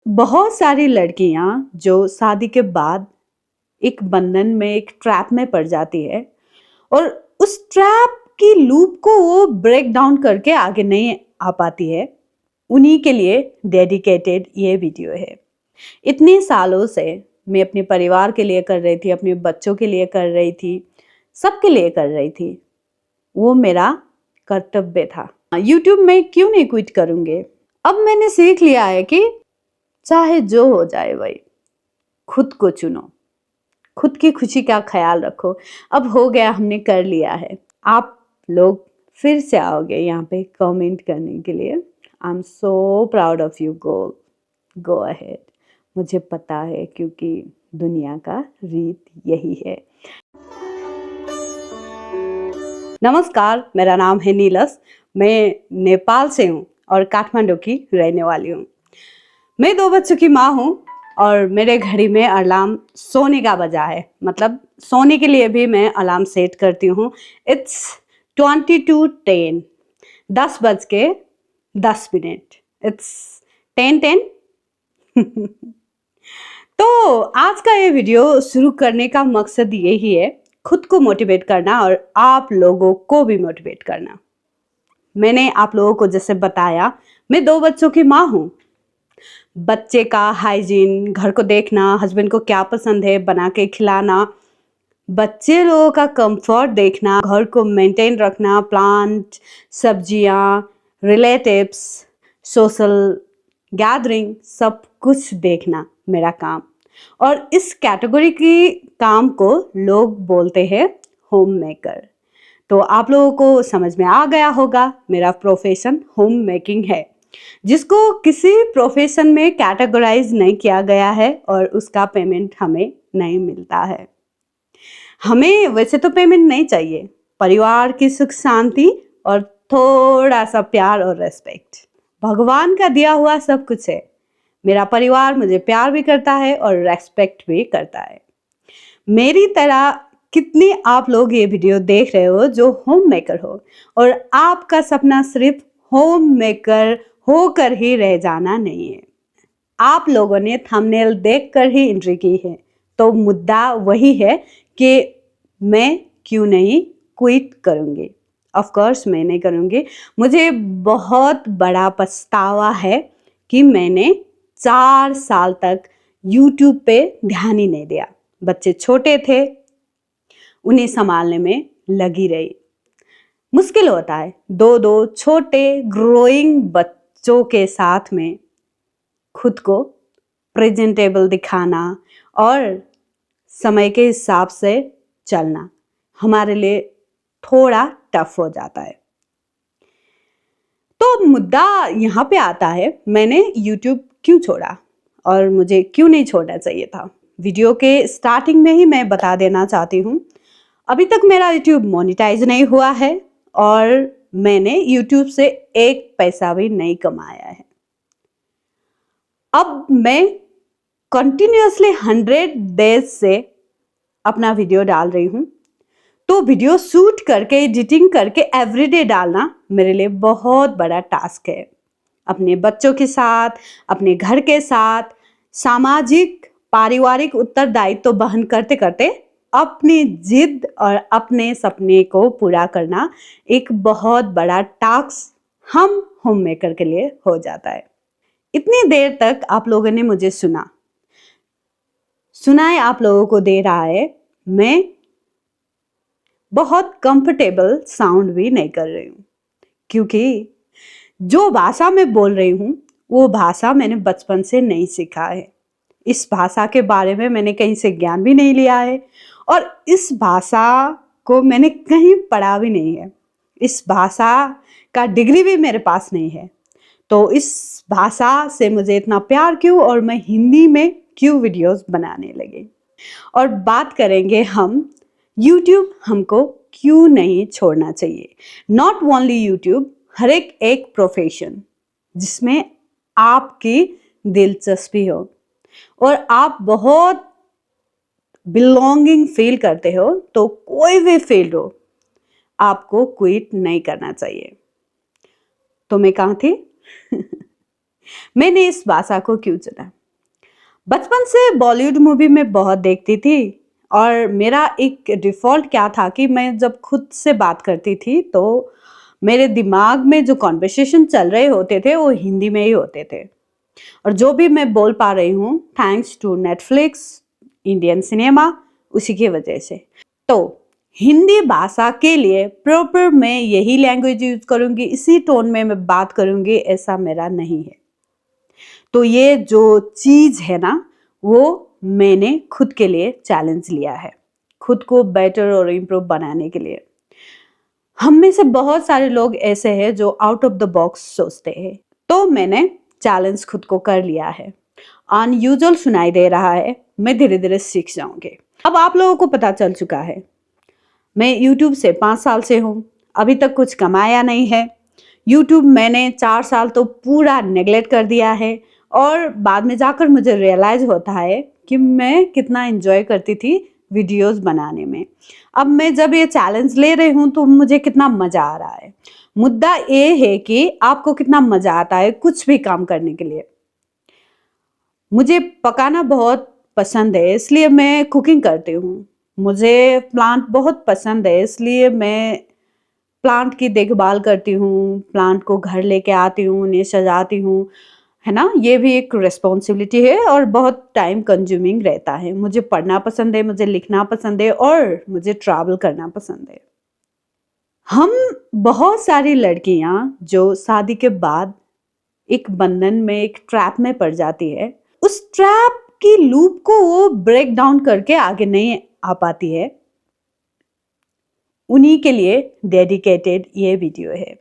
बहुत सारी लड़कियां जो शादी के बाद एक बंधन में, एक ट्रैप में पड़ जाती है और उस ट्रैप की लूप को वो ब्रेक डाउन करके आगे नहीं आ पाती है, उन्हीं के लिए डेडिकेटेड ये वीडियो है। इतने सालों से मैं अपने परिवार के लिए कर रही थी, अपने बच्चों के लिए कर रही थी, सबके लिए कर रही थी। वो मेरा कर्तव्य था। यूट्यूब में क्यों नहीं क्विट करूंगे। अब मैंने सीख लिया है कि चाहे जो हो जाए भाई, खुद को चुनो, खुद की खुशी का ख्याल रखो। अब हो गया, हमने कर लिया है। आप लोग फिर से आओगे यहाँ पे कमेंट करने के लिए। I am so proud of you. Go ahead. मुझे पता है, क्योंकि दुनिया का रीत यही है। नमस्कार, मेरा नाम है नीलस। मैं नेपाल से हूँ और काठमांडू की रहने वाली हूँ। मैं 2 बच्चों की माँ हूँ और मेरे घड़ी में अलार्म सोने का बजा है। मतलब सोने के लिए भी मैं अलार्म सेट करती हूँ। इट्स 22:10, 10:10। इट्स 10:10। तो आज का ये वीडियो शुरू करने का मकसद यही है, खुद को मोटिवेट करना और आप लोगों को भी मोटिवेट करना। मैंने आप लोगों को जैसे बताया, मैं 2 बच्चों की माँ हूँ। बच्चे का हाइजीन, घर को देखना, हस्बैंड को क्या पसंद है बना के खिलाना, बच्चे लोगों का कंफर्ट देखना, घर को मेंटेन रखना, प्लांट, सब्जियां, रिलेटिव्स, सोशल गैदरिंग, सब कुछ देखना मेरा काम। और इस कैटेगरी की काम को लोग बोलते हैं होम मेकर। तो आप लोगों को समझ में आ गया होगा, मेरा प्रोफेशन होम मेकिंग है, जिसको किसी प्रोफेशन में कैटेगराइज नहीं किया गया है और उसका पेमेंट हमें नहीं मिलता है। हमें वैसे तो पेमेंट नहीं चाहिए, परिवार की सुख शांति और थोड़ा सा प्यार और रेस्पेक्ट भगवान का दिया हुआ सब कुछ है। मेरा परिवार मुझे प्यार भी करता है और रेस्पेक्ट भी करता है। मेरी तरह कितने आप लोग ये वीडियो देख रहे हो जो होम मेकर हो, और आपका सपना सिर्फ होम मेकर होकर ही रह जाना नहीं है। आप लोगों ने थंबनेल देखकर ही एंट्री की है, तो मुद्दा वही है कि मैं क्यों नहीं क्विट करूंगी। ऑफ कोर्स मैं नहीं करूंगी। मुझे बहुत बड़ा पछतावा है कि मैंने 4 साल तक यूट्यूब पे ध्यान ही नहीं दिया। बच्चे छोटे थे, उन्हें संभालने में लगी रही। मुश्किल होता है 2 छोटे ग्रोइंग बच्चों के साथ में खुद को प्रेजेंटेबल दिखाना और समय के हिसाब से चलना हमारे लिए थोड़ा टफ हो जाता है। तो मुद्दा यहाँ पे आता है, मैंने YouTube क्यों छोड़ा और मुझे क्यों नहीं छोड़ना चाहिए था। वीडियो के स्टार्टिंग में ही मैं बता देना चाहती हूँ, अभी तक मेरा YouTube मोनेटाइज नहीं हुआ है और मैंने YouTube से 1 पैसा भी नहीं कमाया है। अब मैं कंटिन्यूअसली 100 डेज से अपना वीडियो डाल रही हूँ। तो वीडियो शूट करके, एडिटिंग करके एवरीडे डालना मेरे लिए बहुत बड़ा टास्क है। अपने बच्चों के साथ, अपने घर के साथ सामाजिक पारिवारिक उत्तरदायित्व तो वहन करते करते अपनी जिद और अपने सपने को पूरा करना एक बहुत बड़ा टास्क हम होम मेकर के लिए हो जाता है। इतनी देर तक आप लोगों ने मुझे सुनाए आप लोगों को दे रहा है। मैं बहुत कंफर्टेबल साउंड भी नहीं कर रही हूँ, क्योंकि जो भाषा मैं बोल रही हूँ वो भाषा मैंने बचपन से नहीं सीखा है। इस भाषा के बारे में मैंने कहीं से ज्ञान भी नहीं लिया है और इस भाषा को मैंने कहीं पढ़ा भी नहीं है। इस भाषा का डिग्री भी मेरे पास नहीं है। तो इस भाषा से मुझे इतना प्यार क्यों और मैं हिंदी में क्यों वीडियोस बनाने लगी। और बात करेंगे हम YouTube हमको क्यों नहीं छोड़ना चाहिए। नॉट ओनली यूट्यूब, हर एक प्रोफेशन जिसमें आपकी दिलचस्पी हो और आप बहुत बिलोंगिंग फील करते हो, तो कोई भी फील्ड हो, आपको क्विट नहीं करना चाहिए। तो मैं कहाँ थी? मैंने इस भाषा को क्यों चुना? बचपन से बॉलीवुड मूवी में बहुत देखती थी और मेरा एक डिफ़ॉल्ट क्या था कि मैं जब खुद से बात करती थी तो मेरे दिमाग में जो कॉन्वर्सेशन चल रहे होते थे वो हिंदी में ही होते थे। और जो भी मैं बोल पा रही हूँ thanks to Netflix, Indian cinema, उसी की वजह से। तो हिंदी भाषा के लिए प्रॉपर मैं यही लैंग्वेज यूज करूंगी, इसी टोन में मैं बात करूंगी, ऐसा मेरा नहीं है। तो ये जो चीज है ना, वो मैंने खुद के लिए चैलेंज लिया है, खुद को बेटर और इम्प्रूव बनाने के लिए। हम में से बहुत सारे लोग ऐसे हैं जो आउट ऑफ द बॉक्स सोचते हैं, तो मैंने चैलेंज खुद को कर लिया है। अनयूजुअल सुनाई दे रहा है, मैं धीरे धीरे सीख जाऊंगी। अब आप लोगों को पता चल चुका है मैं YouTube से 5 साल से हूँ, अभी तक कुछ कमाया नहीं है। YouTube मैंने 4 साल तो पूरा नेगलेक्ट कर दिया है और बाद में जाकर मुझे रियलाइज होता है कि मैं कितना एंजॉय करती थी वीडियोस बनाने में। अब मैं जब ये चैलेंज ले रही हूँ तो मुझे कितना मजा आ रहा है। मुद्दा ये है कि आपको कितना मजा आता है कुछ भी काम करने के लिए। मुझे पकाना बहुत पसंद है, इसलिए मैं कुकिंग करती हूँ। मुझे प्लांट बहुत पसंद है, इसलिए मैं प्लांट की देखभाल करती हूँ, प्लांट को घर लेके आती हूँ, उन्हें सजाती हूँ, है ना। ये भी एक रिस्पॉन्सिबिलिटी है और बहुत टाइम कंज्यूमिंग रहता है। मुझे पढ़ना पसंद है, मुझे लिखना पसंद है और मुझे ट्रैवल करना पसंद है। हम बहुत सारी लड़कियां जो शादी के बाद एक बंधन में, एक ट्रैप में पड़ जाती है, उस ट्रैप की लूप को वो ब्रेक डाउन करके आगे नहीं आ पाती है, उन्हीं के लिए डेडिकेटेड ये वीडियो है।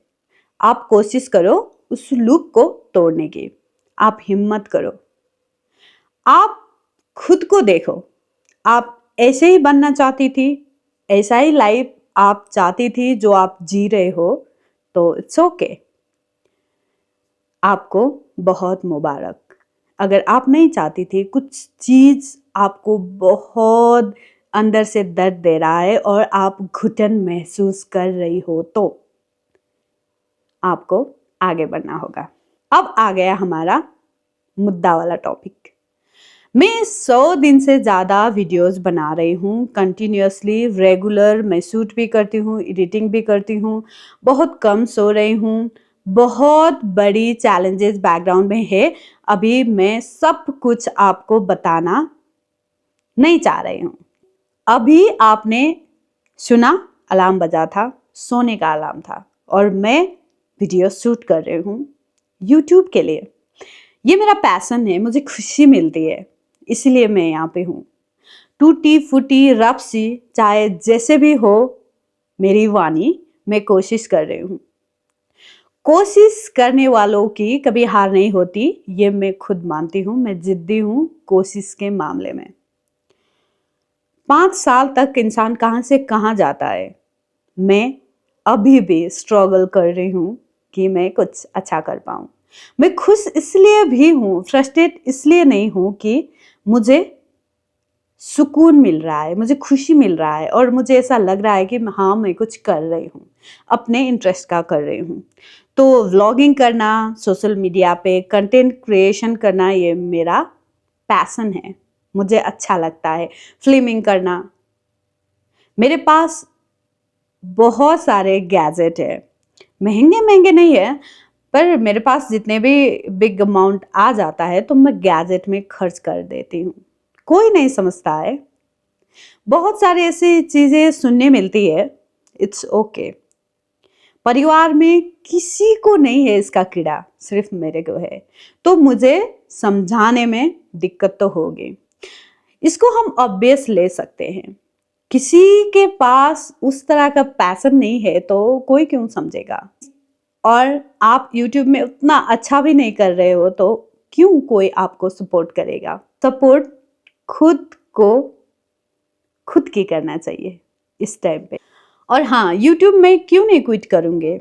आप कोशिश करो उस लूप को तोड़ने की, आप हिम्मत करो, आप खुद को देखो। आप ऐसे ही बनना चाहती थी, ऐसा ही लाइफ आप चाहती थी जो आप जी रहे हो, तो इट्स ओके। आपको बहुत मुबारक। अगर आप नहीं चाहती थी, कुछ चीज आपको बहुत अंदर से दर्द दे रहा है और आप घुटन महसूस कर रही हो, तो आपको आगे बढ़ना होगा। अब आ गया हमारा मुद्दा वाला टॉपिक। मैं 100 दिन से ज़्यादा वीडियोस बना रही हूँ कंटिन्यूअसली, रेगुलर। मैं शूट भी करती हूँ, एडिटिंग भी करती हूँ, बहुत कम सो रही हूँ। बहुत बड़ी चैलेंजेस बैकग्राउंड में है, अभी मैं सब कुछ आपको बताना नहीं चाह रही हूँ। अभी आपने सुना अलार्म बजा था, सोने का अलार्म था, और मैं वीडियो शूट कर रही हूँ यूट्यूब के लिए। ये मेरा पैशन है, मुझे खुशी मिलती है, इसलिए मैं यहाँ पे हूँ। टूटी फूटी रफ सी, चाहे जैसे भी हो मेरी वाणी, मैं कोशिश कर रही हूँ। कोशिश करने वालों की कभी हार नहीं होती, ये मैं खुद मानती हूँ। मैं जिद्दी हूँ कोशिश के मामले में। 5 साल तक इंसान कहाँ से कहाँ जाता है। मैं अभी भी स्ट्रगल कर रही हूँ कि मैं कुछ अच्छा कर पाऊँ। मैं खुश इसलिए भी हूँ, फ्रस्ट्रेट इसलिए नहीं हूँ कि मुझे सुकून मिल रहा है, मुझे खुशी मिल रहा है और मुझे ऐसा लग रहा है कि हाँ मैं कुछ कर रही हूँ, अपने इंटरेस्ट का कर रही हूँ। तो व्लॉगिंग करना, सोशल मीडिया पे कंटेंट क्रिएशन करना, ये मेरा पैशन है, मुझे अच्छा लगता है। फिल्मिंग करना, मेरे पास बहुत सारे गैजेट है, महंगे महंगे नहीं है, पर मेरे पास जितने भी बिग अमाउंट आ जाता है तो मैं गैजेट में खर्च कर देती हूँ। कोई नहीं समझता है, बहुत सारी ऐसी चीजें सुनने मिलती है, इट्स ओके। परिवार में किसी को नहीं है इसका कीड़ा, सिर्फ मेरे को है, तो मुझे समझाने में दिक्कत तो होगी। इसको हम ऑब्वियस ले सकते हैं, किसी के पास उस तरह का पैशन नहीं है तो कोई क्यों समझेगा। और आप YouTube में उतना अच्छा भी नहीं कर रहे हो तो क्यों कोई आपको सपोर्ट करेगा। सपोर्ट खुद को खुद की करना चाहिए इस टाइम पे। और हाँ, YouTube में क्यों नहीं क्विट करूँगे।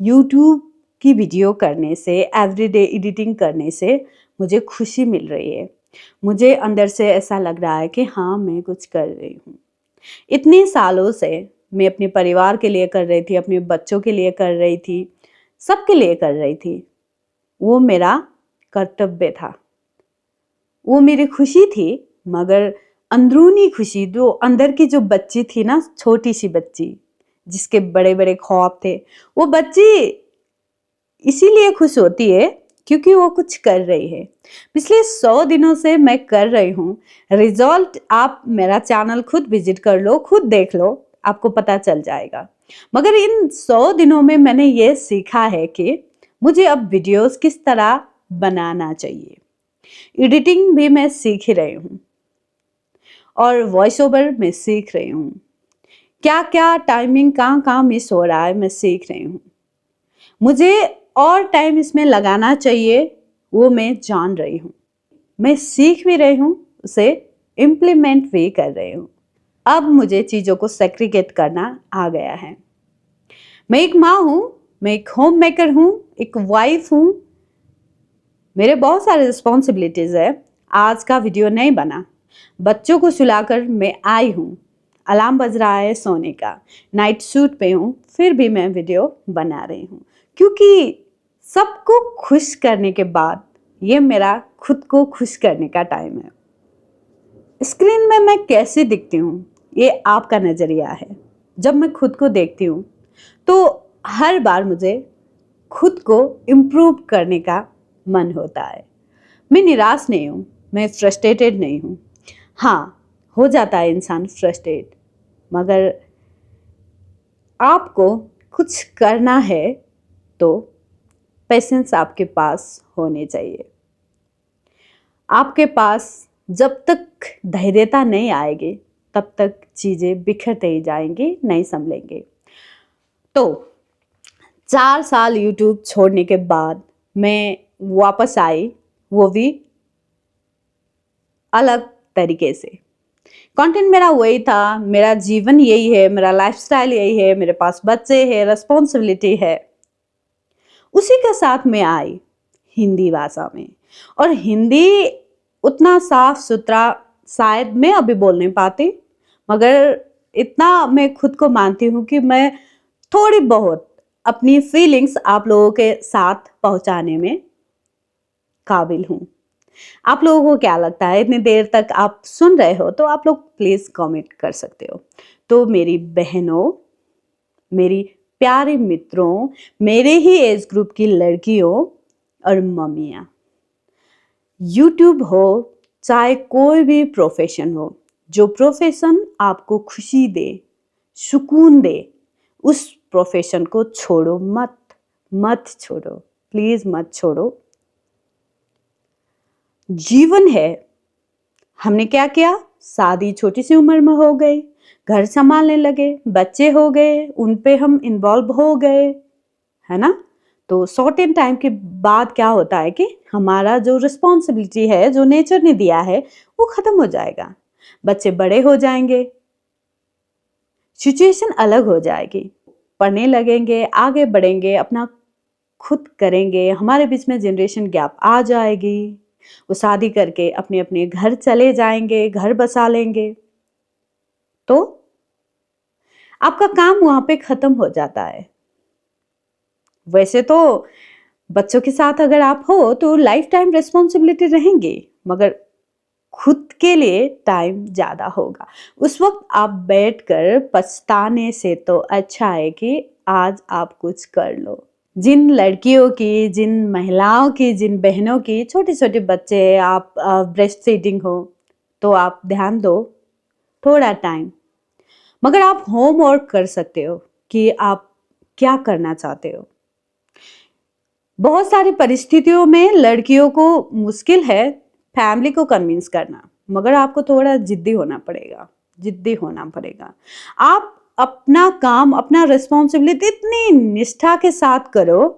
YouTube की वीडियो करने से, एवरीडे एडिटिंग करने से मुझे खुशी मिल रही है। मुझे अंदर से ऐसा लग रहा है कि हाँ मैं कुछ कर रही हूँ। इतने सालों से मैं अपने परिवार के लिए कर रही थी, अपने बच्चों के लिए कर रही थी, सबके लिए कर रही थी। वो मेरा कर्तव्य था। वो मेरी खुशी थी, मगर अंदरूनी खुशी, जो अंदर की जो बच्ची थी ना, छोटी सी बच्ची जिसके बड़े बड़े ख्वाब थे, वो बच्ची इसीलिए खुश होती है क्योंकि वो कुछ कर रही है। पिछले 100 दिनों से मैं कर रही हूँ। रिजल्ट आप मेरा चैनल खुद विजिट कर लो, खुद देख लो, आपको पता चल जाएगा। मगर इन 100 दिनों में मैंने ये सीखा है कि मुझे अब वीडियोस किस तरह बनाना चाहिए। एडिटिंग भी मैं सीख ही रही हूँ और वॉइस ओवर मैं सीख रही हूँ। क्या क्या टाइमिंग कहाँ कहाँ मिस हो रहा है मैं सीख रही हूँ। मुझे और टाइम इसमें लगाना चाहिए, वो मैं जान रही हूँ। मैं सीख भी रही हूँ, उसे इम्प्लीमेंट भी कर रही हूँ। अब मुझे चीज़ों को सेग्रीगेट करना आ गया है। मैं एक माँ हूँ, मैं एक होम मेकर हूँ, एक वाइफ हूँ, मेरे बहुत सारे रिस्पॉन्सिबिलिटीज़ है। आज का वीडियो नहीं बना, बच्चों को सुलाकर मैं आई हूँ, अलार्म बज रहा है सोने का, नाइट सूट पे हूँ, फिर भी मैं वीडियो बना रही हूँ क्योंकि सबको खुश करने के बाद ये मेरा खुद को खुश करने का टाइम है। स्क्रीन में मैं कैसे दिखती हूँ ये आपका नज़रिया है। जब मैं खुद को देखती हूँ तो हर बार मुझे खुद को इम्प्रूव करने का मन होता है। मैं निराश नहीं हूँ, मैं फ्रस्ट्रेटेड नहीं हूँ। हाँ, हो जाता है इंसान फ्रस्ट्रेट, मगर आपको कुछ करना है तो पेशेंस आपके पास होने चाहिए। आपके पास जब तक धैर्यता नहीं आएगी तब तक चीज़ें बिखरते ही जाएंगी, नहीं संभलेंगे। तो 4 साल यूट्यूब छोड़ने के बाद मैं वापस आई, वो भी अलग तरीके से। कंटेंट मेरा वही था, मेरा जीवन यही है, मेरा लाइफस्टाइल यही है, मेरे पास बच्चे हैं, रिस्पॉन्सिबिलिटी है। उसी के साथ मैं आई हिंदी भाषा में, और हिंदी उतना साफ सुथरा शायद मैं अभी बोल नहीं पाती, मगर इतना मैं खुद को मानती हूँ कि मैं थोड़ी बहुत अपनी फीलिंग्स आप लोगों के साथ पहुंचाने में काबिल हूँ। आप लोगों को क्या लगता है? इतनी देर तक आप सुन रहे हो तो आप लोग प्लीज कमेंट कर सकते हो। तो मेरी बहनों, मेरी प्यारे मित्रों, मेरे ही एज ग्रुप की लड़कियों और मम्मियाँ, यूट्यूब हो चाहे कोई भी प्रोफेशन हो, जो प्रोफेशन आपको खुशी दे, सुकून दे, उस प्रोफेशन को छोड़ो मत, मत छोड़ो, प्लीज मत छोड़ो। जीवन है। हमने क्या किया? शादी छोटी सी उम्र में हो गई, घर संभालने लगे, बच्चे हो गए, उन पे हम इन्वॉल्व हो गए, है ना। तो सर्टेन टाइम के बाद क्या होता है कि हमारा जो रिस्पॉन्सिबिलिटी है, जो नेचर ने दिया है, वो खत्म हो जाएगा। बच्चे बड़े हो जाएंगे, सिचुएशन अलग हो जाएगी, पढ़ने लगेंगे, आगे बढ़ेंगे, अपना खुद करेंगे, हमारे बीच में जनरेशन गैप आ जाएगी, वो शादी करके अपने अपने घर चले जाएंगे, घर बसा लेंगे, तो आपका काम वहां पे खत्म हो जाता है। वैसे तो बच्चों के साथ अगर आप हो तो लाइफ टाइम रिस्पॉन्सिबिलिटी रहेंगी, मगर खुद के लिए टाइम ज्यादा होगा। उस वक्त आप बैठकर पछताने से तो अच्छा है कि आज आप कुछ कर लो। जिन लड़कियों की, जिन महिलाओं की, जिन बहनों की छोटे छोटे बच्चे हैं, आप ब्रेस्ट फीडिंग हो तो आप ध्यान दो थोड़ा टाइम, मगर आप होम वर्क कर सकते हो कि आप क्या करना चाहते हो। बहुत सारी परिस्थितियों में लड़कियों को मुश्किल है फैमिली को कन्विंस करना, मगर आपको थोड़ा जिद्दी होना पड़ेगा, जिद्दी होना पड़ेगा। आप अपना काम, अपना रिस्पॉन्सिबिलिटी इतनी निष्ठा के साथ करो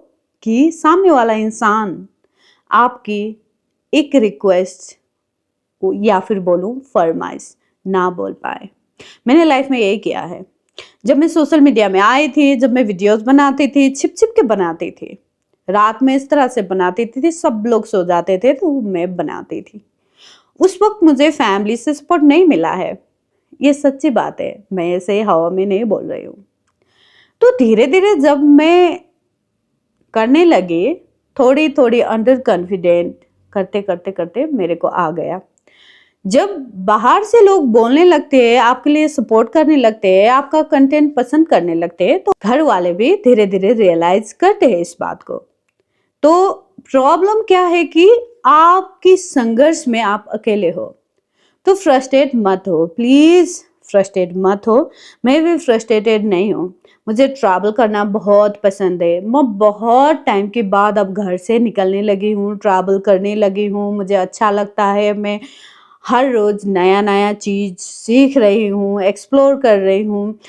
कि सामने वाला इंसान आपकी एक रिक्वेस्ट या फिर बोलूं फरमाइश ना बोल पाए। मैंने लाइफ में यही किया है। जब मैं सोशल मीडिया में आई थी, जब मैं वीडियोस बनाती थी, छिप छिप के बनाती थी, रात में इस तरह से बनाती थी, सब लोग सो जाते थे तो मैं बनाती थी। उस वक्त मुझे फैमिली से सपोर्ट नहीं मिला है, ये सच्ची बात है, मैं ऐसे हवा में नहीं बोल रही हूँ। तो धीरे धीरे जब मैं करने लगी, थोड़ी थोड़ी अंडर कॉन्फिडेंट, करते करते करते मेरे को आ गया। जब बाहर से लोग बोलने लगते हैं, आपके लिए सपोर्ट करने लगते हैं, आपका कंटेंट पसंद करने लगते हैं, तो घर वाले भी धीरे धीरे रियलाइज करते हैं इस बात को। तो प्रॉब्लम क्या है कि आपकी संघर्ष में आप अकेले हो। तो फ्रस्ट्रेट मत हो, प्लीज फ्रस्ट्रेट मत हो। मैं भी फ्रस्ट्रेटेड नहीं हूँ। मुझे ट्रैवल करना बहुत पसंद है। मैं बहुत टाइम के बाद अब घर से निकलने लगी हूँ, ट्रैवल करने लगी हूँ। मुझे अच्छा लगता है। मैं हर रोज नया नया चीज सीख रही हूँ, एक्सप्लोर कर रही हूँ।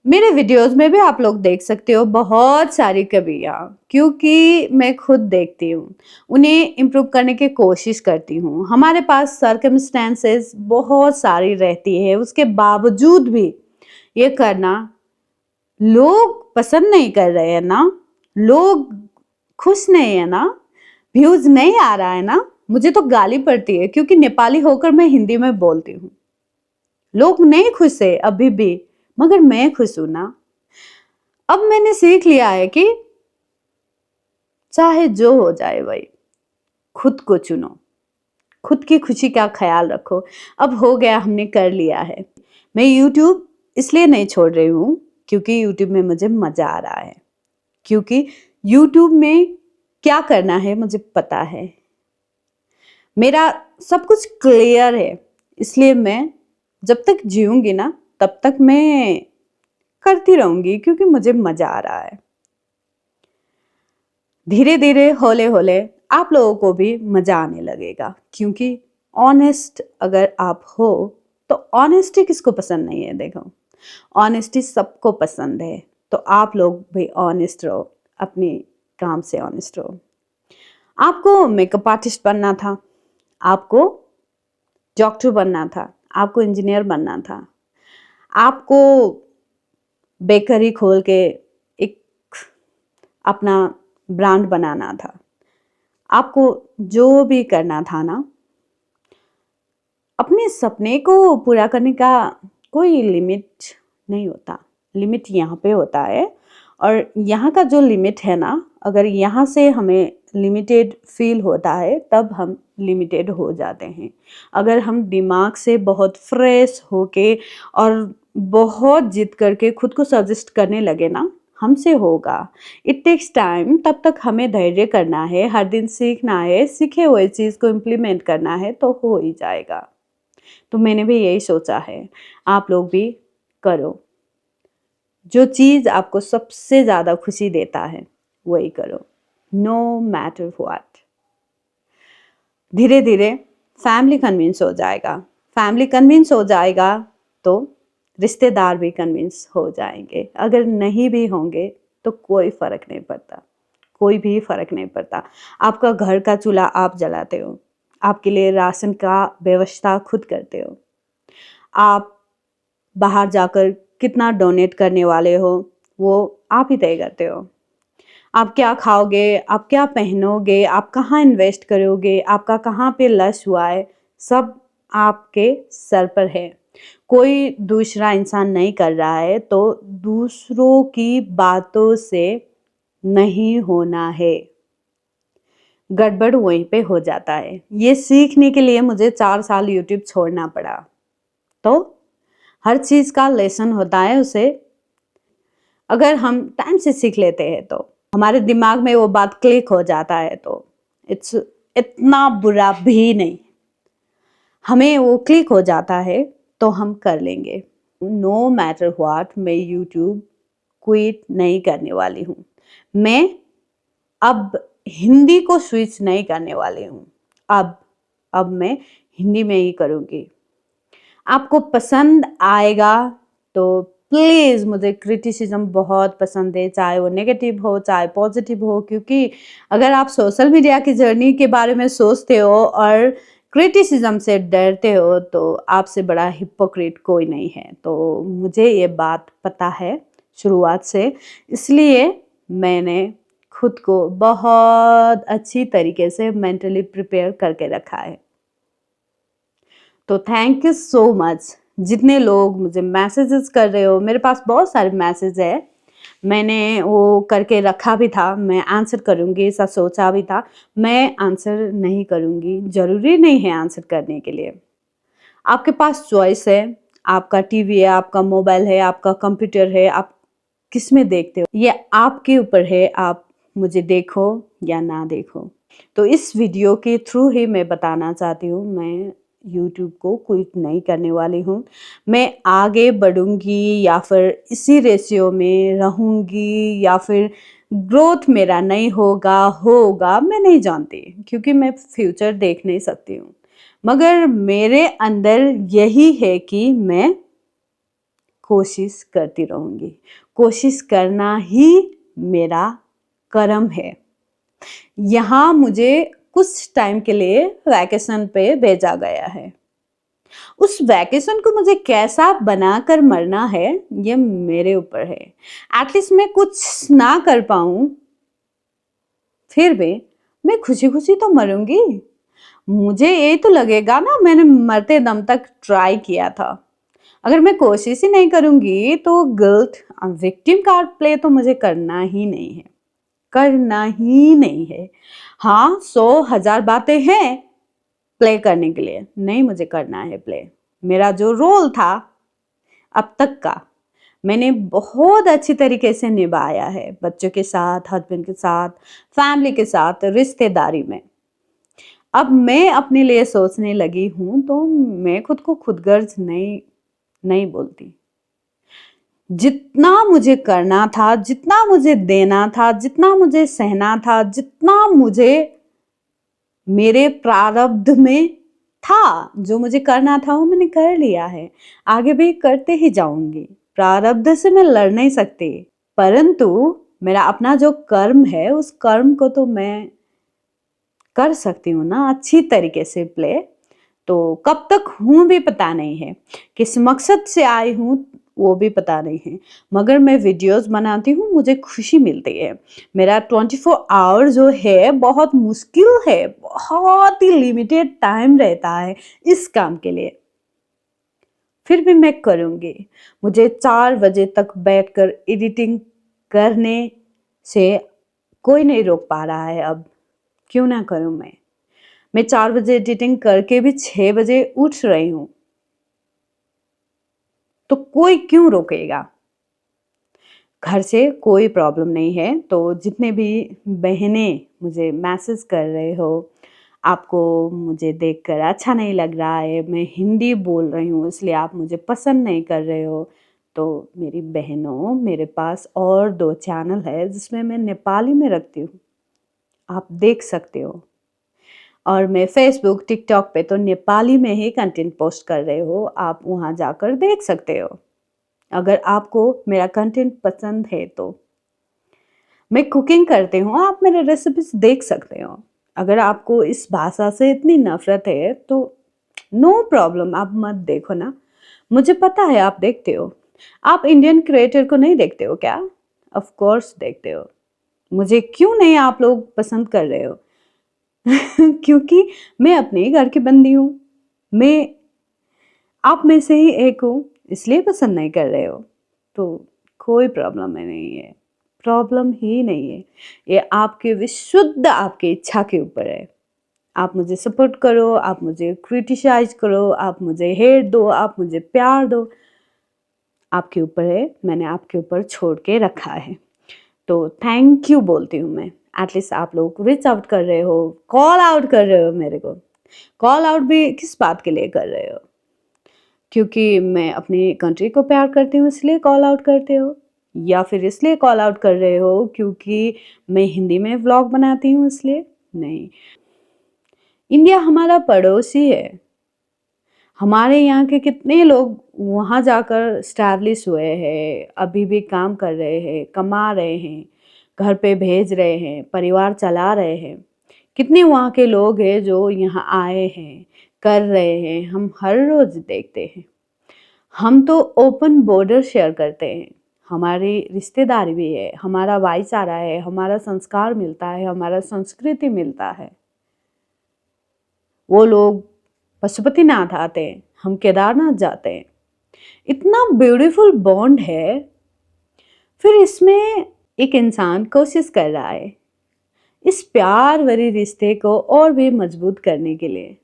मेरे वीडियोस में भी आप लोग देख सकते हो बहुत सारी कमियां, क्योंकि मैं खुद देखती हूँ, उन्हें इम्प्रूव करने की कोशिश करती हूँ। हमारे पास सर्कमस्टेंसेस बहुत सारी रहती है, उसके बावजूद भी ये करना लोग पसंद नहीं कर रहे हैं ना, लोग खुश नहीं है ना, व्यूज नहीं आ रहा है ना। मुझे तो गाली पड़ती है क्योंकि नेपाली होकर मैं हिंदी में बोलती हूँ। लोग नहीं खुश है अभी भी, मगर मैं खुश हूं ना। अब मैंने सीख लिया है कि चाहे जो हो जाए भाई, खुद को चुनो, खुद की खुशी का ख्याल रखो। अब हो गया, हमने कर लिया है। मैं यूट्यूब इसलिए नहीं छोड़ रही हूं क्योंकि यूट्यूब में मुझे मजा आ रहा है, क्योंकि यूट्यूब में क्या करना है मुझे पता है। मेरा सब कुछ क्लियर है, इसलिए मैं जब तक जीऊंगी ना तब तक मैं करती रहूंगी, क्योंकि मुझे मजा आ रहा है। धीरे धीरे हौले हौले आप लोगों को भी मजा आने लगेगा, क्योंकि ऑनेस्ट अगर आप हो तो ऑनेस्टी किसको पसंद नहीं है। देखो, ऑनेस्टी सबको पसंद है, तो आप लोग भी ऑनेस्ट रहो, अपने काम से ऑनेस्ट रहो। आपको मेकअप आर्टिस्ट बनना था, आपको डॉक्टर बनना था, आपको इंजीनियर बनना था, आपको बेकरी खोल के एक अपना ब्रांड बनाना था, आपको जो भी करना था ना, अपने सपने को पूरा करने का कोई लिमिट नहीं होता। लिमिट यहाँ पे होता है, और यहाँ का जो लिमिट है ना, अगर यहाँ से हमें लिमिटेड फील होता है तब हम लिमिटेड हो जाते हैं। अगर हम दिमाग से बहुत फ्रेश होके और बहुत जिद करके खुद को सजेस्ट करने लगे ना, हमसे होगा। इट टेक्स टाइम, तब तक हमें धैर्य करना है, हर दिन सीखना है, सीखे हुए चीज़ को इम्प्लीमेंट करना है, तो हो ही जाएगा। तो मैंने भी यही सोचा है, आप लोग भी करो। जो चीज़ आपको सबसे ज़्यादा खुशी देता है वही करो, नो मैटर व्हाट। धीरे धीरे फैमिली कन्विंस हो जाएगा, फैमिली कन्विंस हो जाएगा तो रिश्तेदार भी कन्विंस हो जाएंगे। अगर नहीं भी होंगे तो कोई फर्क नहीं पड़ता, कोई भी फर्क नहीं पड़ता। आपका घर का चूल्हा आप जलाते हो, आपके लिए राशन का व्यवस्था खुद करते हो, आप बाहर जाकर कितना डोनेट करने वाले हो वो आप ही तय करते हो। आप क्या खाओगे, आप क्या पहनोगे, आप कहाँ इन्वेस्ट करोगे, आपका कहाँ पे लश हुआ है, सब आपके सर पर है। कोई दूसरा इंसान नहीं कर रहा है, तो दूसरों की बातों से नहीं होना है, गड़बड़ वहीं पे हो जाता है। ये सीखने के लिए मुझे 4 साल यूट्यूब छोड़ना पड़ा। तो हर चीज़ का लेसन होता है, उसे अगर हम टाइम से सीख लेते हैं तो हमारे दिमाग में वो बात क्लिक हो जाता है, तो इट्स इतना बुरा भी नहीं। हमें वो क्लिक हो जाता है तो हम कर लेंगे। नो मैटर व्हाट, मैं यूट्यूब क्विट नहीं करने वाली हूँ। मैं अब हिंदी को स्विच नहीं करने वाली हूँ। अब मैं हिंदी में ही करूँगी। आपको पसंद आएगा तो प्लीज़, मुझे क्रिटिसिज्म बहुत पसंद है, चाहे वो नेगेटिव हो चाहे पॉजिटिव हो, क्योंकि अगर आप सोशल मीडिया की जर्नी के बारे में सोचते हो और क्रिटिसिज्म से डरते हो तो आपसे बड़ा हिपोक्रेट कोई नहीं है। तो मुझे ये बात पता है शुरुआत से, इसलिए मैंने खुद को बहुत अच्छी तरीके से मेंटली प्रिपेयर करके रखा है। तो थैंक यू सो मच जितने लोग मुझे मैसेजेस कर रहे हो। मेरे पास बहुत सारे मैसेज है, मैंने वो करके रखा भी था, मैं आंसर करूँगी ऐसा सोचा भी था। मैं आंसर नहीं करूँगी, ज़रूरी नहीं है आंसर करने के लिए। आपके पास चॉइस है, आपका टीवी है, आपका मोबाइल है, आपका कंप्यूटर है, आप किस में देखते हो ये आपके ऊपर है, आप मुझे देखो या ना देखो। तो इस वीडियो के थ्रू ही मैं बताना चाहती हूँ, मैं यूट्यूब को क्विट नहीं करने वाली हूँ। मैं आगे बढ़ूँगी या फिर इसी रेशियो में रहूँगी या फिर ग्रोथ मेरा नहीं होगा मैं नहीं जानती, क्योंकि मैं फ्यूचर देख नहीं सकती हूँ। मगर मेरे अंदर यही है कि मैं कोशिश करती रहूँगी। कोशिश करना ही मेरा कर्म है। यहाँ मुझे कुछ टाइम के लिए वैकेशन पे भेजा गया है। उस वैकेशन को मुझे कैसा बनाकर मरना है ये मेरे ऊपर है। एटलीस्ट मैं कुछ ना कर पाऊँ, फिर भी मैं खुशी खुशी तो मरूंगी। मुझे ये तो लगेगा ना मैंने मरते दम तक ट्राई किया था। अगर मैं कोशिश ही नहीं करूंगी तो गिल्ट विक्टिम कार्ड प्ले तो मुझे करना ही नहीं है, करना ही नहीं है। हाँ, 100,000 बातें हैं प्ले करने के लिए, नहीं मुझे करना है प्ले। मेरा जो रोल था अब तक का मैंने बहुत अच्छी तरीके से निभाया है, बच्चों के साथ, हस्बैंड के साथ, फैमिली के साथ, रिश्तेदारी में। अब मैं अपने लिए सोचने लगी हूँ तो मैं खुद को खुदगर्ज नहीं बोलती। जितना मुझे करना था, जितना मुझे देना था, जितना मुझे सहना था, जितना मुझे मेरे प्रारब्ध में था, जो मुझे करना था वो मैंने कर लिया है। आगे भी करते ही जाऊंगी। प्रारब्ध से मैं लड़ नहीं सकती, परंतु मेरा अपना जो कर्म है उस कर्म को तो मैं कर सकती हूँ ना अच्छी तरीके से प्ले। तो कब तक हूँ भी पता नहीं है, किस मकसद से आई हूँ वो भी पता नहीं है, मगर मैं वीडियोस बनाती हूँ, मुझे खुशी मिलती है। मेरा 24 आवर जो है बहुत मुश्किल है, बहुत ही लिमिटेड टाइम रहता है इस काम के लिए, फिर भी मैं करूँगी। मुझे 4 बजे तक बैठकर एडिटिंग करने से कोई नहीं रोक पा रहा है अब, क्यों ना करूँ मैं 4 बजे एडिटिंग करके भी 6 बजे उठ रही हूँ, तो कोई क्यों रोकेगा। घर से कोई प्रॉब्लम नहीं है। तो जितने भी बहनें मुझे मैसेज कर रहे हो, आपको मुझे देखकर अच्छा नहीं लग रहा है, मैं हिंदी बोल रही हूँ इसलिए आप मुझे पसंद नहीं कर रहे हो, तो मेरी बहनों मेरे पास और 2 चैनल है जिसमें मैं नेपाली में रखती हूँ, आप देख सकते हो। और मैं फेसबुक टिकटॉक पे तो नेपाली में ही कंटेंट पोस्ट कर रहे हो, आप वहाँ जाकर देख सकते हो अगर आपको मेरा कंटेंट पसंद है तो। मैं कुकिंग करती हूँ, आप मेरे रेसिपीज देख सकते हो। अगर आपको इस भाषा से इतनी नफरत है तो नो प्रॉब्लम, आप मत देखो ना, मुझे पता है आप देखते हो। आप इंडियन क्रिएटर को नहीं देखते हो क्या? ऑफ कोर्स देखते हो। मुझे क्यों नहीं आप लोग पसंद कर रहे हो? क्योंकि मैं अपने ही घर की बंदी हूँ, मैं आप में से ही एक हूँ, इसलिए पसंद नहीं कर रहे हो। तो कोई प्रॉब्लम नहीं है, प्रॉब्लम ही नहीं है। ये आपके विशुद्ध आपकी इच्छा के ऊपर है। आप मुझे सपोर्ट करो, आप मुझे क्रिटिसाइज करो, आप मुझे हेट दो, आप मुझे प्यार दो, आपके ऊपर है। मैंने आपके ऊपर छोड़ के रखा है, तो थैंक यू बोलती हूँ मैं। एटलीस्ट आप लोग रीच आउट कर रहे हो, कॉल आउट कर रहे हो मेरे को। कॉल आउट भी किस बात के लिए कर रहे हो? क्योंकि मैं अपनी कंट्री को प्यार करती हूँ इसलिए कॉल आउट करते हो, या फिर इसलिए कॉल आउट कर रहे हो क्योंकि मैं हिंदी में व्लॉग बनाती हूँ इसलिए? नहीं, इंडिया हमारा पड़ोसी है। हमारे यहाँ के कितने लोग वहाँ जाकर स्टैब्लिश हुए हैं, अभी भी काम कर रहे हैं, कमा रहे हैं, घर पे भेज रहे हैं, परिवार चला रहे हैं। कितने वहाँ के लोग हैं जो यहाँ आए हैं, कर रहे हैं, हम हर रोज देखते हैं। हम तो ओपन बॉर्डर शेयर करते हैं, हमारी रिश्तेदारी भी है, हमारा भाईचारा है, हमारा संस्कार मिलता है, हमारा संस्कृति मिलता है। वो लोग पशुपतिनाथ आते हैं, हम केदारनाथ जाते हैं। इतना ब्यूटीफुल बॉन्ड है, फिर इसमें एक इंसान कोशिश कर रहा है इस प्यार भरे रिश्ते को और भी मजबूत करने के लिए।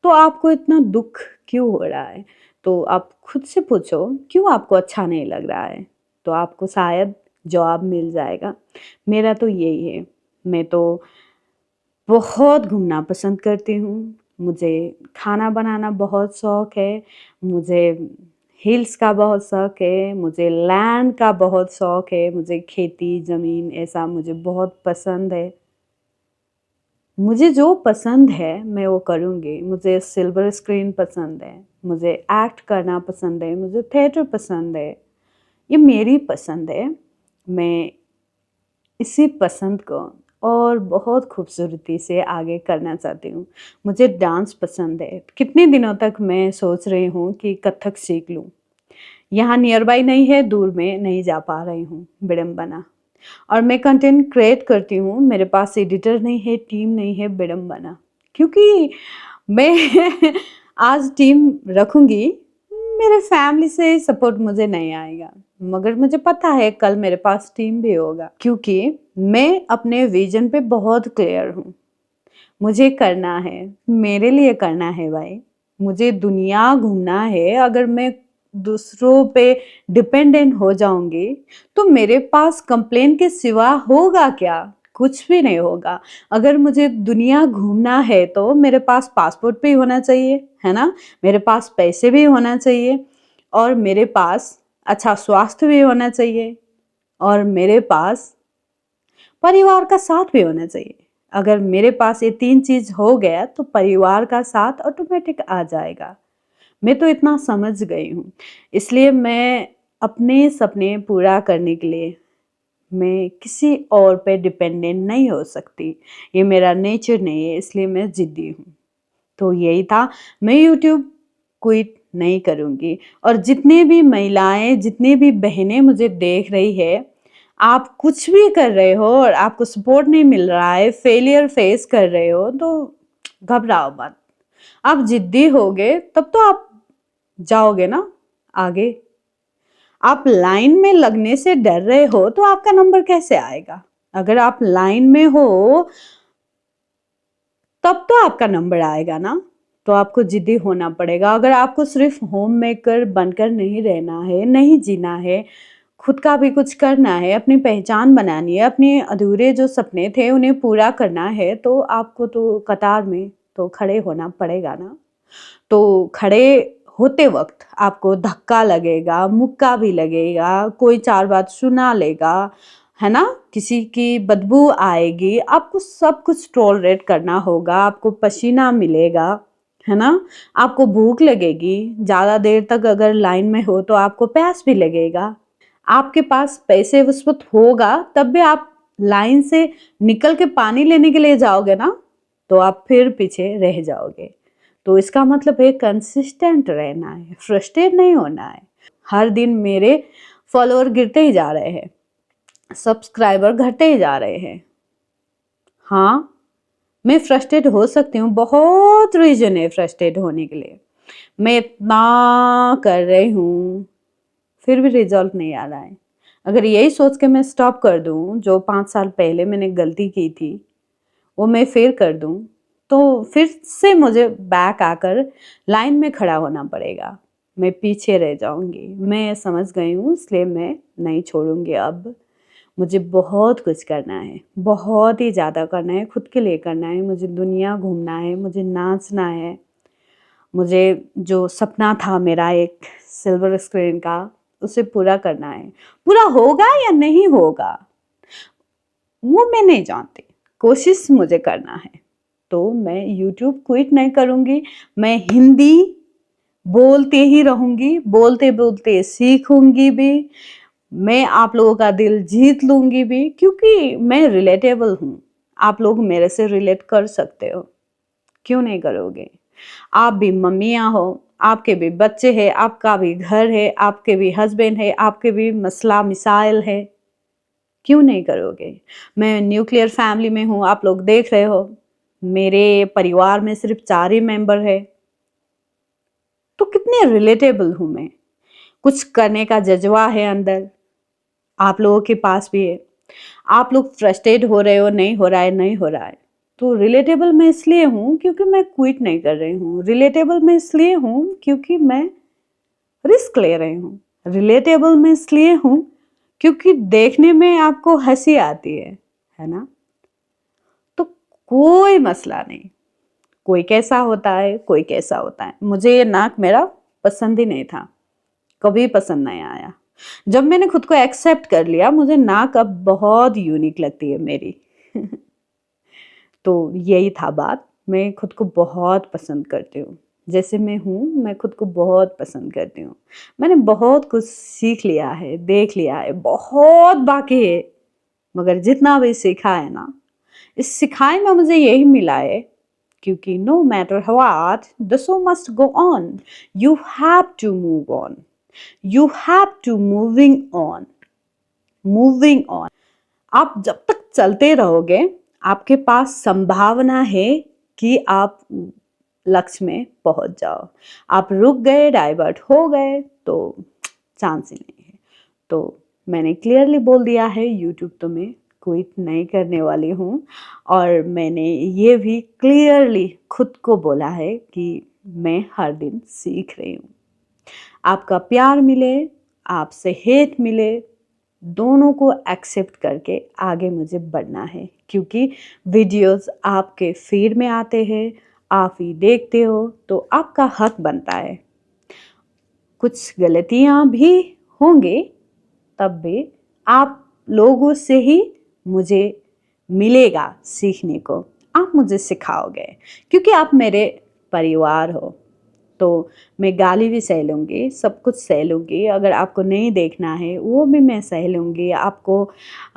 तो आपको इतना दुख क्यों हो रहा है? तो आप खुद से पूछो, क्यों आपको अच्छा नहीं लग रहा है? तो आपको शायद जवाब मिल जाएगा। मेरा तो यही है, मैं तो बहुत घूमना पसंद करती हूँ, मुझे खाना बनाना बहुत शौक है, मुझे हिल्स का बहुत शौक है, मुझे लैंड का बहुत शौक है, मुझे खेती ज़मीन ऐसा मुझे बहुत पसंद है। मुझे जो पसंद है मैं वो करूँगी। मुझे सिल्वर स्क्रीन पसंद है, मुझे एक्ट करना पसंद है, मुझे थिएटर पसंद है। ये मेरी पसंद है। मैं इसी पसंद को और बहुत खूबसूरती से आगे करना चाहती हूँ। मुझे डांस पसंद है। कितने दिनों तक मैं सोच रही हूँ कि कथक सीख लूँ। यहाँ नियर बाई नहीं है, दूर में नहीं जा पा रही हूँ, विडम्बना। और मैं कंटेंट क्रिएट करती हूँ, मेरे पास एडिटर नहीं है, टीम नहीं है, विडम्बना। क्योंकि मैं आज टीम रखूँगी, मेरे फैमिली से सपोर्ट मुझे नहीं आएगा, मगर मुझे पता है कल मेरे पास टीम भी होगा, क्योंकि मैं अपने विजन पे बहुत क्लियर हूँ। मुझे करना है, मेरे लिए करना है भाई। मुझे दुनिया घूमना है। अगर मैं दूसरों पे डिपेंडेंट हो जाऊंगी तो मेरे पास कंप्लेन के सिवा होगा क्या? कुछ भी नहीं होगा। अगर मुझे दुनिया घूमना है तो मेरे पास पासपोर्ट भी होना चाहिए, है ना? मेरे पास पैसे भी होना चाहिए और मेरे पास अच्छा स्वास्थ्य भी होना चाहिए और मेरे पास परिवार का साथ भी होना चाहिए। अगर मेरे पास ये 3 चीज़ हो गया तो परिवार का साथ ऑटोमेटिक आ जाएगा। मैं तो इतना समझ गई हूँ। इसलिए मैं अपने सपने पूरा करने के लिए मैं किसी और पे डिपेंडेंट नहीं हो सकती। ये मेरा नेचर नहीं है, इसलिए मैं ज़िद्दी हूँ। तो यही था, मैं यूट्यूब क्विट नहीं करूँगी। और जितने भी महिलाएं, जितनी भी बहनें मुझे देख रही है, आप कुछ भी कर रहे हो और आपको सपोर्ट नहीं मिल रहा है, फेलियर फेस कर रहे हो, तो घबराओ मत। आप जिद्दी होगे तब तो आप जाओगे ना आगे। आप लाइन में लगने से डर रहे हो तो आपका नंबर कैसे आएगा? अगर आप लाइन में हो तब तो आपका नंबर आएगा ना। तो आपको जिद्दी होना पड़ेगा। अगर आपको सिर्फ होम मेकर बनकर नहीं रहना है, नहीं जीना है, खुद का भी कुछ करना है, अपनी पहचान बनानी है, अपने अधूरे जो सपने थे उन्हें पूरा करना है, तो आपको तो कतार में तो खड़े होना पड़ेगा ना। तो खड़े होते वक्त आपको धक्का लगेगा, मुक्का भी लगेगा, कोई 4 बात सुना लेगा, है ना? किसी की बदबू आएगी, आपको सब कुछ टॉलरेट करना होगा, आपको पसीना मिलेगा, है ना? आपको भूख लगेगी, ज़्यादा देर तक अगर लाइन में हो तो आपको प्यास भी लगेगा। आपके पास पैसे उस वक्त होगा तब भी आप लाइन से निकल के पानी लेने के लिए जाओगे ना, तो आप फिर पीछे रह जाओगे। तो इसका मतलब है कंसिस्टेंट रहना है, फ्रस्ट्रेट नहीं होना है। हर दिन मेरे फॉलोअर गिरते ही जा रहे हैं, सब्सक्राइबर घटते ही जा रहे हैं। हाँ, मैं फ्रस्ट्रेट हो सकती हूँ, बहुत रीजन है फ्रस्ट्रेट होने के लिए। मैं इतना कर रही हूँ फिर भी रिजल्ट नहीं आ रहा है। अगर यही सोच के मैं स्टॉप कर दूँ, जो 5 साल पहले मैंने गलती की थी वो मैं फिर कर दूँ, तो फिर से मुझे बैक आकर लाइन में खड़ा होना पड़ेगा। मैं पीछे रह जाऊंगी। मैं समझ गई हूँ, इसलिए मैं नहीं छोड़ूंगी अब। मुझे बहुत कुछ करना है, बहुत ही ज़्यादा करना है, खुद के लिए करना है। मुझे दुनिया घूमना है, मुझे नाचना है, मुझे जो सपना था मेरा एक सिल्वर स्क्रीन का, उसे पूरा करना है। पूरा होगा या नहीं होगा वो मैं नहीं जानती, कोशिश मुझे करना है। तो मैं यूट्यूब क्विट नहीं करूँगी। मैं हिंदी बोलते ही रहूँगी, बोलते बोलते सीखूंगी भी। मैं आप लोगों का दिल जीत लूँगी भी, क्योंकि मैं रिलेटेबल हूँ। आप लोग मेरे से रिलेट कर सकते हो, क्यों नहीं करोगे? आप भी मम्मियाँ हो, आपके भी बच्चे हैं, आपका भी घर है, आपके भी हस्बैंड है, आपके भी मसला मिसाइल है, क्यों नहीं करोगे? मैं न्यूक्लियर फैमिली में हूँ, आप लोग देख रहे हो। मेरे परिवार में सिर्फ 4 ही मेंबर है, तो कितने रिलेटेबल हूँ मैं। कुछ करने का जज्बा है अंदर। आप लोगों के पास भी है। आप लोग फ्रस्ट्रेट हो रहे हो, नहीं हो रहा है, नहीं हो रहा है। तो रिलेटेबल मैं इसलिए हूँ क्योंकि मैं क्विट नहीं कर रही हूँ। रिलेटेबल मैं इसलिए हूँ क्योंकि मैं रिस्क ले रही हूँ। रिलेटेबल मैं इसलिए हूँ क्योंकि देखने में आपको हंसी आती है ना। तो कोई मसला नहीं, कोई कैसा होता है, कोई कैसा होता है। मुझे ये नाक मेरा पसंद ही नहीं था, कभी पसंद नहीं आया। जब मैंने खुद को एक्सेप्ट कर लिया, मुझे नाक अब बहुत यूनिक लगती है मेरी। तो यही था बात। मैं खुद को बहुत पसंद करती हूँ, जैसे मैं हूँ मैं खुद को बहुत पसंद करती हूँ। मैंने बहुत कुछ सीख लिया है, देख लिया है, बहुत बाकी है, मगर जितना भी सीखा है ना, इस सिखाए में मुझे यही मिला है क्योंकि no matter what the show must go on, you have to move on, you have to moving on. आप जब तक चलते रहोगे, आपके पास संभावना है कि आप लक्ष्य में पहुंच जाओ। आप रुक गए, डाइवर्ट हो गए तो चांस ही नहीं है। तो मैंने क्लियरली बोल दिया है, यूट्यूब तो मैं क्विट नहीं करने वाली हूँ। और मैंने ये भी क्लियरली खुद को बोला है कि मैं हर दिन सीख रही हूँ। आपका प्यार मिले, आपसे हेट मिले, दोनों को एक्सेप्ट करके आगे मुझे बढ़ना है क्योंकि वीडियोस आपके फीड में आते हैं, आप ही देखते हो, तो आपका हक बनता है। कुछ गलतियां भी होंगे, तब भी आप लोगों से ही मुझे मिलेगा सीखने को। आप मुझे सिखाओगे क्योंकि आप मेरे परिवार हो। तो मैं गाली भी सह लूँगी, सब कुछ सह लूँगी। अगर आपको नहीं देखना है वो भी मैं सह लूँगी। आपको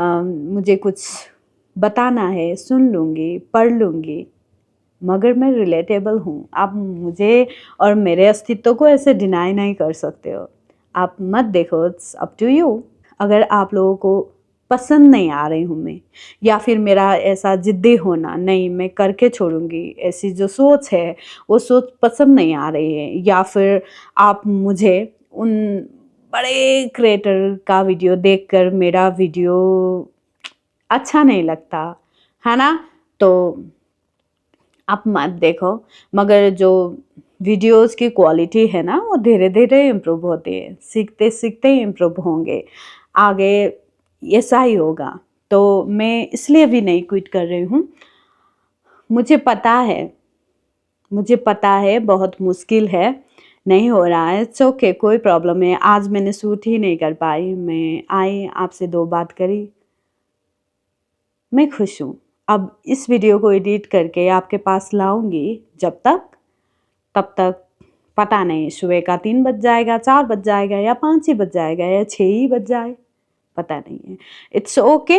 मुझे कुछ बताना है, सुन लूँगी, पढ़ लूँगी, मगर मैं रिलेटेबल हूँ। आप मुझे और मेरे अस्तित्व को ऐसे डिनाई नहीं कर सकते हो। आप मत देखो, इट्स अप टू यू। अगर आप लोगों को पसंद नहीं आ रही हूँ मैं, या फिर मेरा ऐसा जिद्दी होना, नहीं मैं करके छोड़ूंगी, ऐसी जो सोच है वो सोच पसंद नहीं आ रही है, या फिर आप मुझे उन बड़े क्रिएटर का वीडियो देखकर मेरा वीडियो अच्छा नहीं लगता है ना, तो आप मत देखो। मगर जो वीडियोस की क्वालिटी है ना, वो धीरे धीरे इम्प्रूव होती है, सीखते सीखते ही इम्प्रूव होंगे। आगे ऐसा ही होगा। तो मैं इसलिए भी नहीं क्विट कर रही हूँ। मुझे पता है बहुत मुश्किल है, नहीं हो रहा है, इट्स ओके, कोई प्रॉब्लम है। आज मैंने शूट ही नहीं कर पाई, मैं आई आपसे 2 बात करी, मैं खुश हूँ। अब इस वीडियो को एडिट करके आपके पास लाऊंगी, तब तक पता नहीं सुबह का 3 बज जाएगा, 4 बज जाएगा, या 5 ही बज जाएगा, या 6 ही बज जाए, पता नहीं है। It's okay.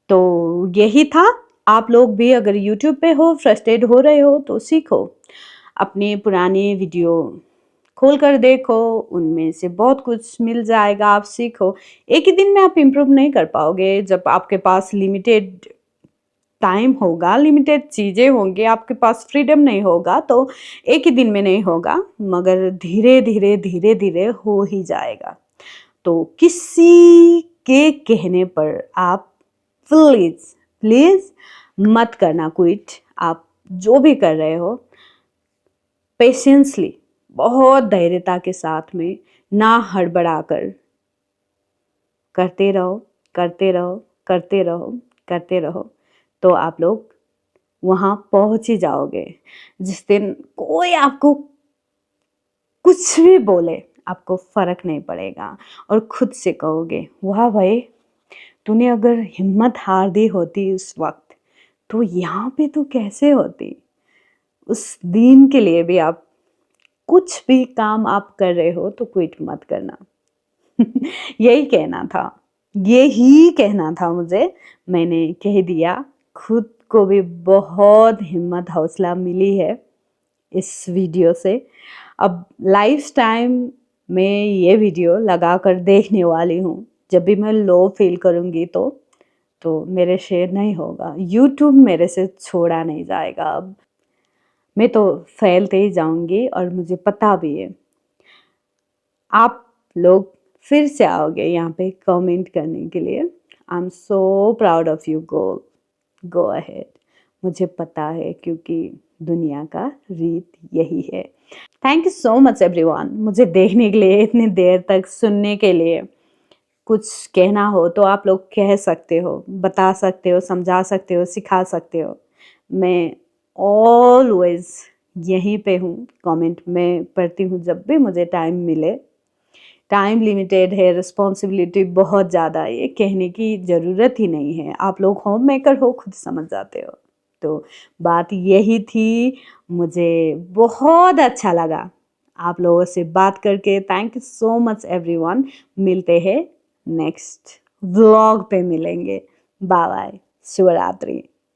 तो यही था। आप लोग भी अगर यूट्यूब पे हो, फ्रस्ट्रेट हो रहे हो, तो सीखो। अपनी पुरानी वीडियो खोल कर देखो, उनमें से बहुत कुछ मिल जाएगा, आप सीखो। एक ही दिन में आप इम्प्रूव नहीं कर पाओगे। जब आपके पास लिमिटेड टाइम होगा, लिमिटेड चीज़ें होंगी, आपके पास फ्रीडम नहीं होगा, तो एक ही दिन में नहीं होगा, मगर धीरे धीरे धीरे धीरे हो ही जाएगा। तो किसी के कहने पर आप प्लीज़ प्लीज़ मत करना क्विट। आप जो भी कर रहे हो, पेशेंसली, बहुत धैर्यता के साथ में, ना हड़बड़ाकर करते रहो, करते रहो, करते रहो, करते रहो, तो आप लोग वहाँ पहुँच ही जाओगे। जिस दिन कोई आपको कुछ भी बोले, आपको फ़र्क नहीं पड़ेगा और खुद से कहोगे, वाह भाई, तूने अगर हिम्मत हार दी होती उस वक्त, तो यहाँ पे तो कैसे होती। उस दिन के लिए भी आप, कुछ भी काम आप कर रहे हो तो क्विट मत करना। यही कहना था मुझे, मैंने कह दिया। खुद को भी बहुत हिम्मत हौसला मिली है इस वीडियो से। अब लाइफ टाइम में ये वीडियो लगा कर देखने वाली हूँ। जब भी मैं लो फील करूँगी तो मेरे शेयर नहीं होगा, यूट्यूब मेरे से छोड़ा नहीं जाएगा। अब मैं तो फैलते ही जाऊँगी और मुझे पता भी है। आप लोग फिर से आओगे यहाँ पे कमेंट करने के लिए। I am so proud of you girl, go ahead. मुझे पता है क्योंकि दुनिया का रीत यही है। Thank you so much everyone, मुझे देखने के लिए, इतनी देर तक सुनने के लिए। कुछ कहना हो तो आप लोग कह सकते हो, बता सकते हो, समझा सकते हो, सिखा सकते हो। मैं ऑलवेज यहीं पे हूँ, कमेंट में पढ़ती हूँ जब भी मुझे टाइम मिले। टाइम लिमिटेड है, रिस्पॉन्सिबिलिटी बहुत ज़्यादा है, ये कहने की ज़रूरत ही नहीं है। आप लोग होम मेकर हो, खुद समझ जाते हो। तो बात यही थी, मुझे बहुत अच्छा लगा आप लोगों से बात करके। Thank you so much everyone. मिलते हैं नेक्स्ट व्लॉग पे, मिलेंगे। Bye bye, Shivratri.